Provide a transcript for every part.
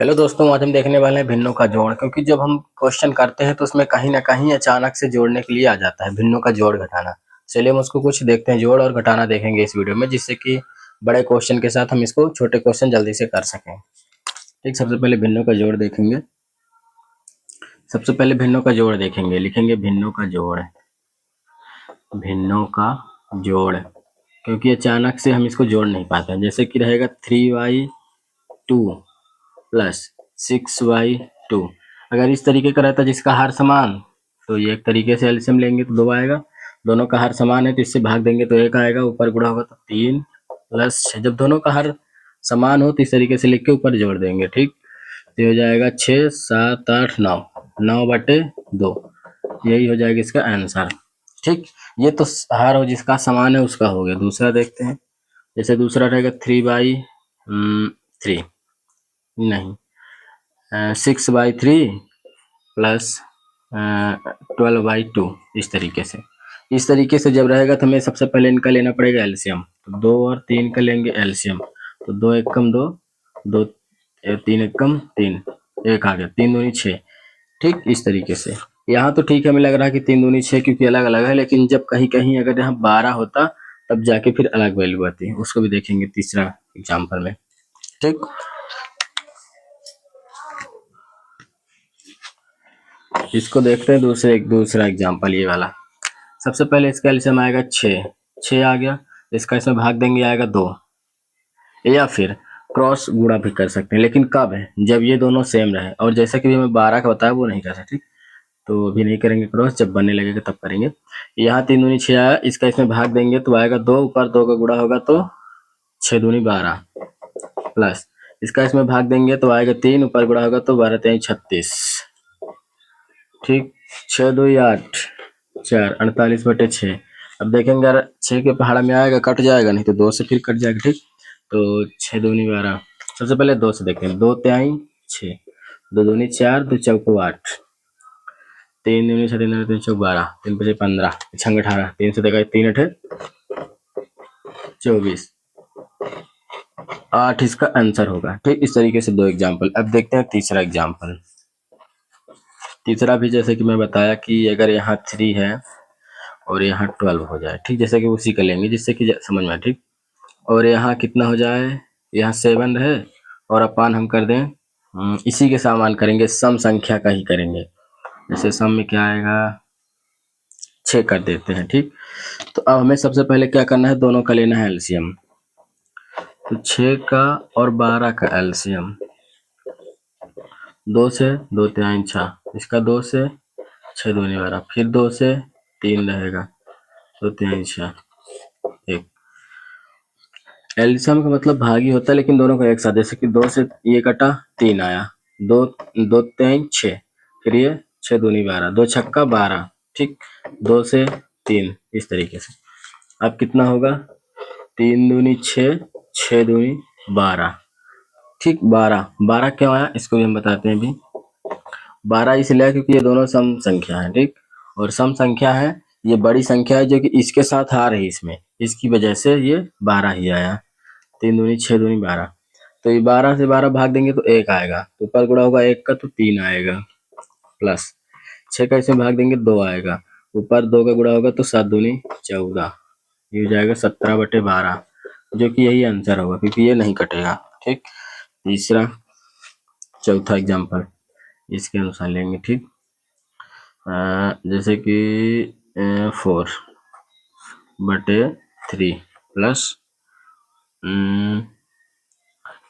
Hello दोस्तों, आज हम देखने वाले हैं भिन्नों का जोड़। क्योंकि जब हम क्वेश्चन करते हैं तो उसमें कहीं ना कहीं अचानक से जोड़ने के लिए आ जाता है भिन्नों का जोड़ घटाना। चलिए हम उसको कुछ देखते हैं, जोड़ और घटाना देखेंगे इस वीडियो में, जिससे कि बड़े क्वेश्चन के साथ हम इसको छोटे क्वेश्चन जल्दी से कर सकें। ठीक, सबसे पहले भिन्नों का जोड़ देखेंगे। सबसे पहले भिन्नों का जोड़ देखेंगे, लिखेंगे भिन्नों का जोड़। भिन्नों का जोड़, क्योंकि अचानक से हम इसको जोड़ नहीं पाते हैं। जैसे कि रहेगा 3y2 प्लस 6y2। अगर इस तरीके का रहता जिसका हर समान, तो ये एक तरीके से एलसीएम लेंगे तो 2 आएगा। दोनों का हर समान है तो इससे भाग देंगे तो 1 आएगा, ऊपर गुणा होगा तो 3 प्लस 6। जब दोनों का हर समान हो तो इस तरीके से लिख के ऊपर जोड़ देंगे। ठीक, तो हो जाएगा 6 7 8 9, 9/2। यही हो जाएगा इसका आंसर। ठीक, ये तो हर हो जिसका समान है उसका हो गया। दूसरा देखते हैं। जैसे दूसरा रहेगा 3/3 नहीं 6/3 प्लस 12/2। इस तरीके से जब रहेगा तो हमें सबसे पहले इनका लेना पड़ेगा एलसीएम। तो 2 और 3 का लेंगे एलसीएम, तो 2 एकम 2, 2 3 एकम 3, 1 आ गया, 3 दूनी 6। ठीक, इस तरीके से। यहाँ तो ठीक है, हमें लग रहा है कि 3 दूनी 6 क्योंकि अलग अलग है, लेकिन जब कहीं कहीं अगर यहाँ 12 होता तब जाके फिर अलग वैल्यू आती है। उसको भी देखेंगे तीसरा एग्जाम्पल में। ठीक, इसको देखते हैं दूसरा एग्जाम्पल, ये वाला। सबसे पहले इसका एलसीएम आएगा 6 आ गया। इसका इसमें भाग देंगे आएगा 2, या फिर क्रॉस गुणा भी कर सकते हैं, लेकिन कब है? जब ये दोनों सेम रहे। और जैसा कि हमें 12 का बताया वो नहीं कर सकते, तो अभी नहीं करेंगे क्रॉस, जब बनने लगेगा तब करेंगे। यहाँ 3 दूनी 6 आया, इसका इसमें भाग देंगे तो आएगा 2, ऊपर 2 का गुणा होगा तो 6 दूनी 12 प्लस इसका इसमें भाग देंगे तो आएगा 3, ऊपर गुणा होगा तो 12 3 36। ठीक, 6 2 8 4 48/6। अब देखेंगे अगर 6 के पहाड़ा में आएगा कट जाएगा, नहीं तो 2 से फिर कट जाएगा। ठीक, तो 6 दूनी 12। सबसे पहले 2 से देखें, 2 त्याई 6, 2 दूनी 4, 2 चौको 8, 3 दूनी 6 3 3 चौक 12, 3 5 15, 6 18, 3 से देखा 3 8 24, 8 इसका आंसर होगा। ठीक, इस तरीके से 2 एग्जाम्पल। अब देखते हैं तीसरा एग्जाम्पल। तीसरा भी जैसे कि मैं बताया कि अगर यहाँ 3 है और यहाँ 12 हो जाए। ठीक, जैसे कि उसी का लेंगे जिससे कि समझ में। ठीक, और यहाँ कितना हो जाए, यहाँ 7 है और अपान हम कर दें इसी के समान करेंगे, सम संख्या का ही करेंगे। जैसे सम में क्या आएगा, 6 कर देते हैं। ठीक, तो अब हमें सबसे पहले क्या करना है, दोनों का लेना है एलसीएम। तो 6 का और 12 का एलसीएम, 2 से 2 3 6, इसका 2 से 6 दूनी 12, फिर 2 से 3 रहेगा, 2 3 6 1। एलसीएम का मतलब भागी होता है, लेकिन दोनों का एक साथ। जैसे कि 2 से ये कटा 3 आया, 2 2 3 6, फिर ये 6 दूनी 12, 2 छक्का 12। ठीक, 2 से 3 इस तरीके से। अब कितना होगा, 3 दूनी 6, 6 दूनी 12। ठीक, 12 क्यों आया इसको भी हम बताते हैं अभी। 12 इसलिए क्योंकि ये दोनों सम संख्या है। ठीक, और सम संख्या है, ये बड़ी संख्या है जो कि इसके साथ आ रही इसमें, इसकी वजह से ये 12 ही आया। 3 दूनी 6 दूनी 12, तो ये 12 से 12 भाग देंगे तो 1 आएगा, तो ऊपर गुणा होगा 1 का तो 3 आएगा, प्लस 6 का इसमें भाग देंगे 2 आएगा, ऊपर 2 का गुणा होगा तो 7 दूनी 14, ये हो जाएगा 17/12, जो कि यही आंसर होगा क्योंकि ये नहीं कटेगा। ठीक, तीसरा चौथा एग्जाम्पल इसके अनुसार लेंगे। ठीक, जैसे कि 4/3 प्लस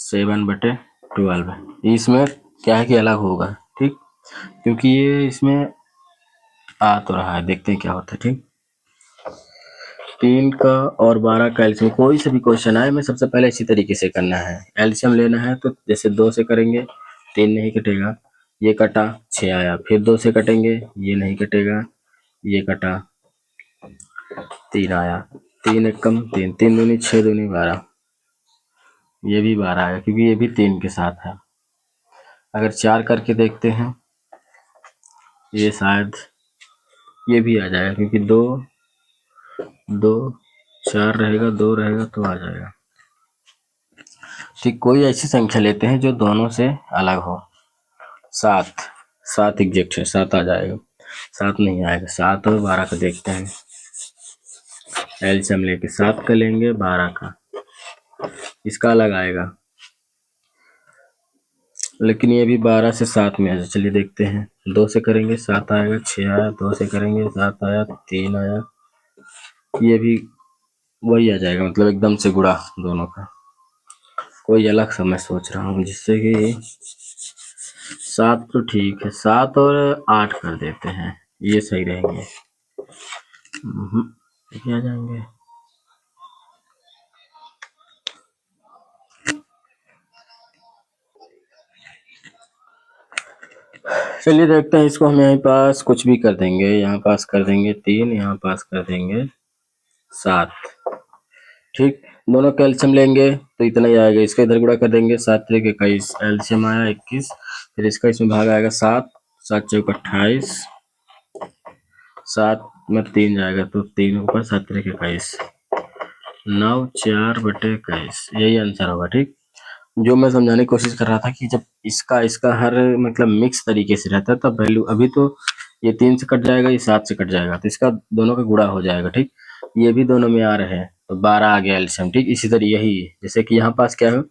7/12। इसमें क्या है कि अलग होगा। ठीक, क्योंकि ये इसमें आ तो रहा है, देखते हैं क्या होता है। ठीक, 3 का और 12 का एलसीएम, कोई से भी क्वेश्चन आए, हमें सबसे पहले इसी तरीके से करना है। एलसीएम लेना है तो जैसे 2 से करेंगे, 3 नहीं कटेगा, ये कटा 6 आया, फिर 2 से कटेंगे, ये नहीं कटेगा, ये कटा 3 आया, 3 एकम 3, 3 दूनी 6 दूनी 12, ये भी 12 आया क्योंकि ये भी 3 के साथ है। अगर 4 करके देखते हैं, ये शायद ये भी आ जाएगा क्योंकि 2 2 4 रहेगा, 2 रहेगा तो आ जाएगा। ठीक, कोई ऐसी संख्या लेते हैं जो दोनों से अलग हो। 7, 7 एग्जैक्ट है, 7 आ जाएगा। 7 नहीं आएगा। 7 और 12 का देखते हैं। एलसीएम लेके 7 का लेंगे, 12 का, इसका अलग आएगा, लेकिन ये भी 12 से 7 में है। चलिए देखते हैं। 2 से करेंगे 7 आएगा, 6 आया। 2 से करेंगे 7 आया, 3 आया। ये भी वही आ जाएगा, मतलब एकदम से गुणा दोनों का। कोई अलग सा मैं सोच रहा हूँ, जिससे कि 7 तो ठीक है, 7 और 8 कर देते हैं, ये सही रहेंगे। क्या जाएंगे। चलिए देखते हैं इसको। हम यहाँ पास कुछ भी कर देंगे, यहाँ पास कर देंगे 3, यहाँ पास कर देंगे 7। ठीक, दोनों का एलसीएम लेंगे तो इतना ही आएगा। इसका इधर गुणा कर देंगे, 7 त्रिक 21, एलसीएम आया 21। फिर इसका इसमें भाग आएगा 7, 7 चौक 28, 7 में 3 जाएगा तो 3 ऊपर 7 त्रिक 21, 9 4 बटे 21, यही आंसर होगा। ठीक, जो मैं समझाने की कोशिश कर रहा था कि जब इसका इसका हर मतलब मिक्स तरीके से रहता है तब वैल्यू, अभी तो ये 3 से कट जाएगा, ये 7 से कट जाएगा, तो इसका दोनों का गुणा हो जाएगा। ठीक, ये भी दोनों में आ रहे हैं तो 12 आ गया एलसीएम। ठीक, इसी तरह यही जैसे कि यहाँ पास क्या है,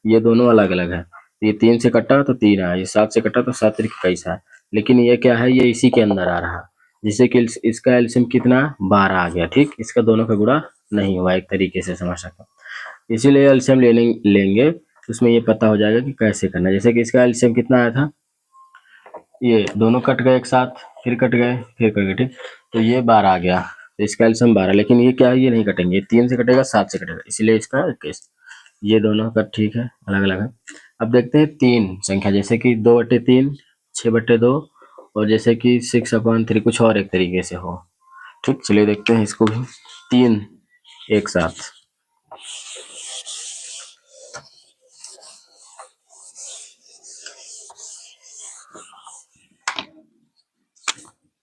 ये दोनों अलग अलग है। ये 3 से कटा तो 3 आया, ये 7 से कटा तो 7 त्रिक 21 है, लेकिन ये क्या है, ये इसी के अंदर आ रहा, जिससे कि इसका एलसीएम कितना, 12 आ गया। ठीक, इसका दोनों का गुणा नहीं हुआ, एक तरीके से समझ सकते हो। इसीलिए एलसीएम लेंगे, उसमें ये पता हो जाएगा कि कैसे करना है। जैसे कि इसका एलसीएम कितना आया था, ये दोनों कट गए एक साथ, फिर कट गए, फिर कट गए। ठीक, तो ये 12 आ गया, तो इसका एलसीएम 12, लेकिन ये क्या है, ये नहीं कटेंगे, 3 से कटेगा, 7 से कटेगा, इसलिए इसका 21। ये दोनों का ठीक है, अलग अलग है। अब देखते हैं 3 संख्या, जैसे कि 2/3, 6/2, और जैसे कि 6/3 कुछ और एक तरीके से हो। ठीक, चलिए देखते हैं इसको भी। 3 एक साथ,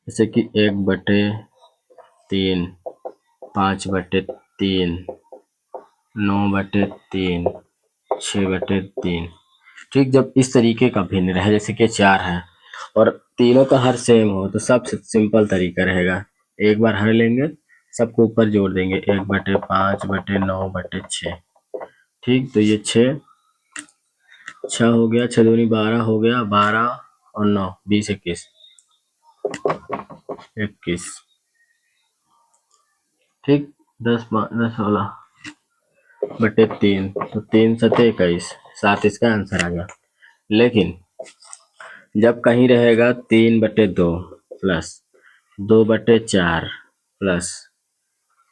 जैसे कि 1/3, 5/3, 9/3, 6/3। ठीक, जब इस तरीके का भिन्न रहे, जैसे कि 4 है और तीनों का हर सेम हो, तो सबसे सिंपल तरीका रहेगा, एक बार हर लेंगे, सबको ऊपर जोड़ देंगे, 1/5/9/6। ठीक, तो ये 6 हो गया, 6 दूनी 12 हो गया, 12 और 9 20 21 21। ठीक, 10 16/3, तो 3 7 21, 7 इसका आंसर आ गया। लेकिन जब कहीं रहेगा 3/2 प्लस 2/4 प्लस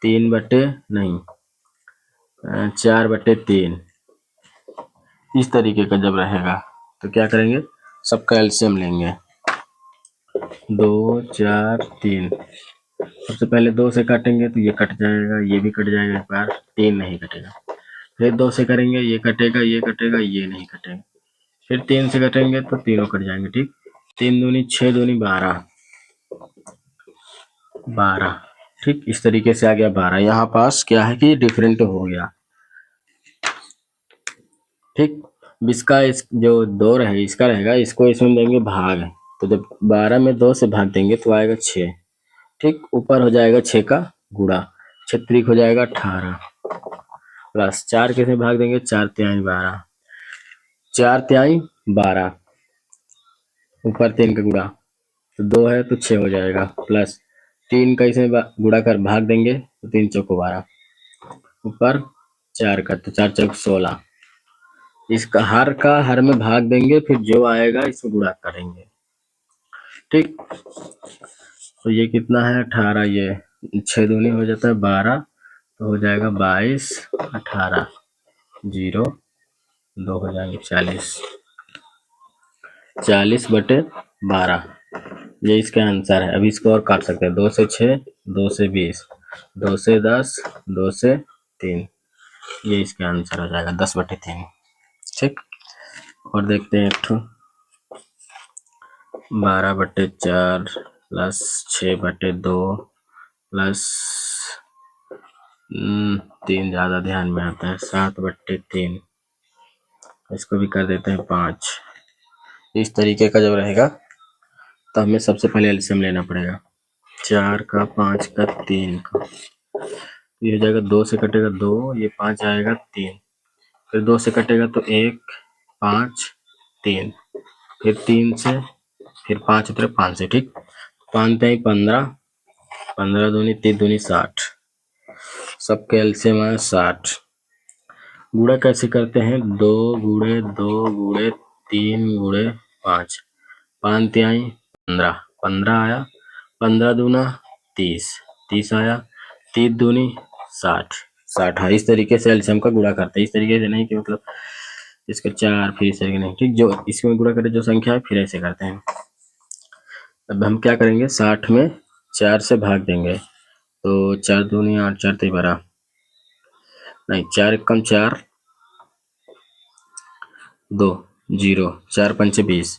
4/3, इस तरीके का जब रहेगा तो क्या करेंगे, सबका एलसीएम लेंगे। 2 4 3, सबसे पहले 2 से काटेंगे तो ये कट जाएगा, ये भी कट जाएगा, एक बार 3 नहीं कटेगा। फिर 2 से करेंगे, ये कटेगा, ये कटेगा, ये नहीं कटेगा। फिर 3 से कटेंगे तो तीनों कट जाएंगे। ठीक, 3 दूनी 6 दूनी 12, 12। ठीक, इस तरीके से आ गया 12। यहाँ पास क्या है कि डिफरेंट हो गया। ठीक, इसका जो 2 रहे, इसका रहेगा, इसको इसमें देंगे भाग, तो जब 12 में 2 से भाग देंगे तो आएगा 6। ठीक, ऊपर हो जाएगा 6 का गुणा, 6 त्रिक हो जाएगा 18 प्लस 4 किसमें भाग देंगे, 4 तिहाई 12, 4 तिहाई 12, ऊपर 3 का गुणा, तो 2 है तो 6 हो जाएगा, प्लस 3 का इसमें गुणा कर भाग देंगे तो 3 चौको 12, ऊपर 4 का, तो 4 चौक 16। इसका हर में भाग देंगे, फिर जो आएगा इसमें गुणा करेंगे। ठीक, तो ये कितना है, 18, ये 6 दूनी हो जाता है 12, तो हो जाएगा 22, 18 0 2 हो जाएंगे 40, 40/12, ये इसका आंसर है। अभी इसको और काट सकते हैं, 2 से 6, 2 से 20, 2 से 10, 2 से 3, ये इसका आंसर हो जाएगा 10/3। ठीक, और देखते हैं एक 12/4 प्लस 6/2 प्लस 3 ज़्यादा ध्यान में आता है, 7/3 इसको भी कर देते हैं 5। इस तरीके का जब रहेगा तो हमें सबसे पहले एलसीएम लेना पड़ेगा। 4 का, 5 का, 3 का, ये हो जाएगा 2 से कटेगा 2, ये 5 आएगा 3, फिर 2 से कटेगा तो 1, 5, 3, फिर 3 से, फिर 5 उतरे 5 से, ठीक। 5 3 15, 15 दूनी 3 दूनी 60, सबके एलसीएम आया 60। गुणा कैसे करते हैं? 2 गुणे 2 गुणे 3 गुणे 5, 5 तिहाई 15, 15 आया, 15 दूना 30, 30 आया, 3 दूनी 60, 60 है। इस तरीके से एलसीएम का गुणा करते हैं, इस तरीके से नहीं कि मतलब इसका 4 फिर इस तरीके नहीं, ठीक। जो इसमें गुणा करें जो संख्या है फिर ऐसे करते हैं। अब हम क्या करेंगे, 60 में 4 से भाग देंगे तो 4 दूनी 8, 4 3 12, नहीं 4 1 कम 4, 2 0, 4 पंचे 20,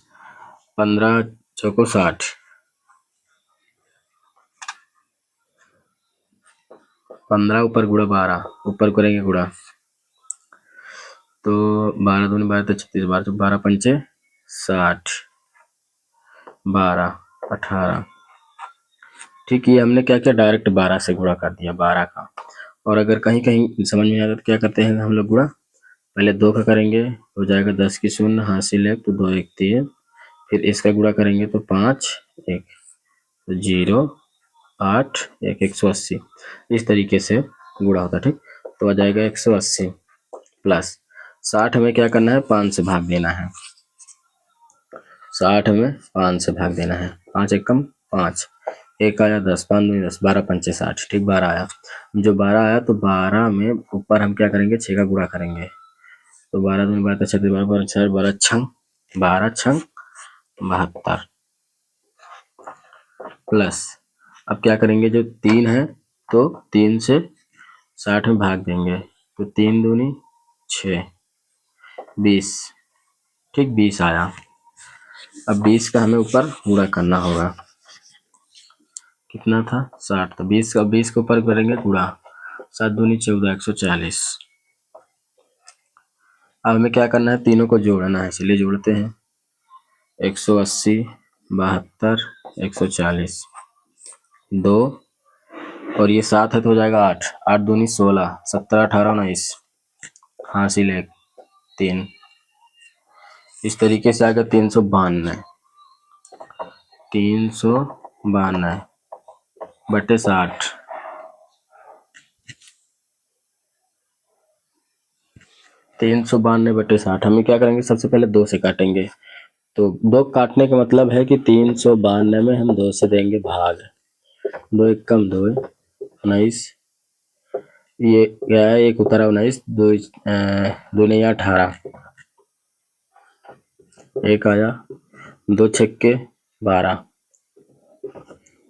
15 चौको 60, 15 ऊपर गुणा 12, ऊपर करेंगे गुणा तो 12 दूनी 12 तो 36, 12 तो 12 पंचे 60, 12 18, ठीक। ये हमने क्या किया, डायरेक्ट 12 से गुणा कर दिया 12 का। और अगर कहीं कहीं समझ में आता तो क्या करते हैं हम लोग गुणा, पहले 2 का करेंगे हो जाएगा 10 की 0, हासिल 1 तो 2 1 3, फिर इसका गुणा करेंगे तो 5 1 तो 0 8 1 180, इस तरीके से गुणा होता, ठीक। तो आ जाएगा 180 प्लस 60 में क्या करना है, 5 से भाग देना है। 60 में 5 से भाग देना है, 5 1 कम 5, 1 आया 10, 5 दूनी 10, 12 पंचे 60, ठीक। 12 आया, जो 12 आया तो 12 में ऊपर हम क्या करेंगे, 6 का गुणा करेंगे तो 12 दूनी 12 36, 12 4 12 छंग 12 छंग 72 प्लस अब क्या करेंगे, जो 3 है तो 3 से 60 में भाग देंगे तो 3 दूनी 6 20, ठीक। 20 आया। अब 20 का हमें ऊपर गुणा करना होगा, कितना था 60, तो 20 का 20 के ऊपर करेंगे गुणा, 7 दूनी 14 140। अब हमें क्या करना है, तीनों को जोड़ना है, इसलिए जोड़ते हैं 180 72 140, 2 और ये 7 है तो हो जाएगा 8, 8 दूनी 16, 17 18 19, हासिल 1 3, इस तरीके से आएगा 392, 392 बटे 60, 392 बटे 60। हमें क्या करेंगे, सबसे पहले 2 से काटेंगे तो 2 काटने का मतलब है कि 392 में हम 2 से देंगे भाग, 2 1 कम 2 19, ये क्या है, 1 उतरा 19, 2 2 नहीं 18, 1 आया, 2 छक्के 12,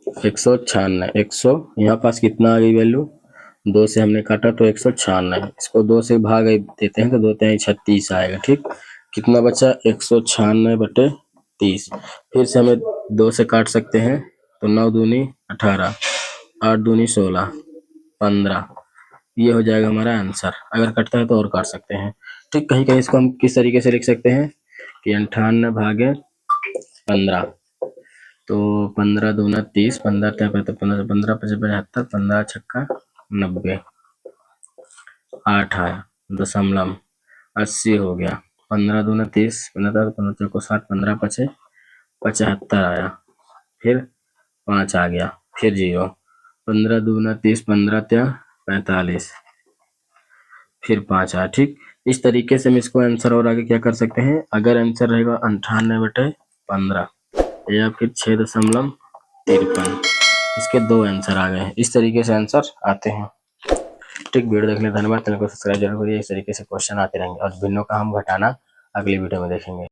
196, 100 यहाँ पास कितना आ गई वैल्यू, 2 से हमने काटा तो 196, इसको 2 से भाग देते हैं तो 2 3 36 आएगा, ठीक। कितना बचा, 196 बटे 30, फिर से हमें 2 से काट सकते हैं तो 9 दूनी 18, 8 दूनी 16 15, ये हो जाएगा हमारा आंसर। अगर कटता है तो और काट सकते हैं, ठीक। कहीं कहीं इसको हम किस तरीके से लिख सकते हैं कि 98 भागे 15, तो 15 दूना 30, 15 15 15 15 75, 15 छक्का 90, 8 आया, दशमलव 80 हो गया, 15 दूना 30, 15 15 चौको 60, 15 पचे 75 आया, फिर 5 आ गया, फिर 0, 15 दूना 30, 15 त्या 45, फिर 5 आया, ठीक। इस तरीके से हम इसको आंसर और आगे क्या कर सकते हैं, अगर आंसर रहेगा 98 बटे 15 या फिर 6.53, इसके 2 आंसर आ गए। इस तरीके से आंसर आते हैं, ठीक। वीडियो देखने धन्यवाद, चैनल को सब्सक्राइब जरूर करिए। इस तरीके से क्वेश्चन आते रहेंगे और भिन्नों का हम घटाना अगली वीडियो में देखेंगे।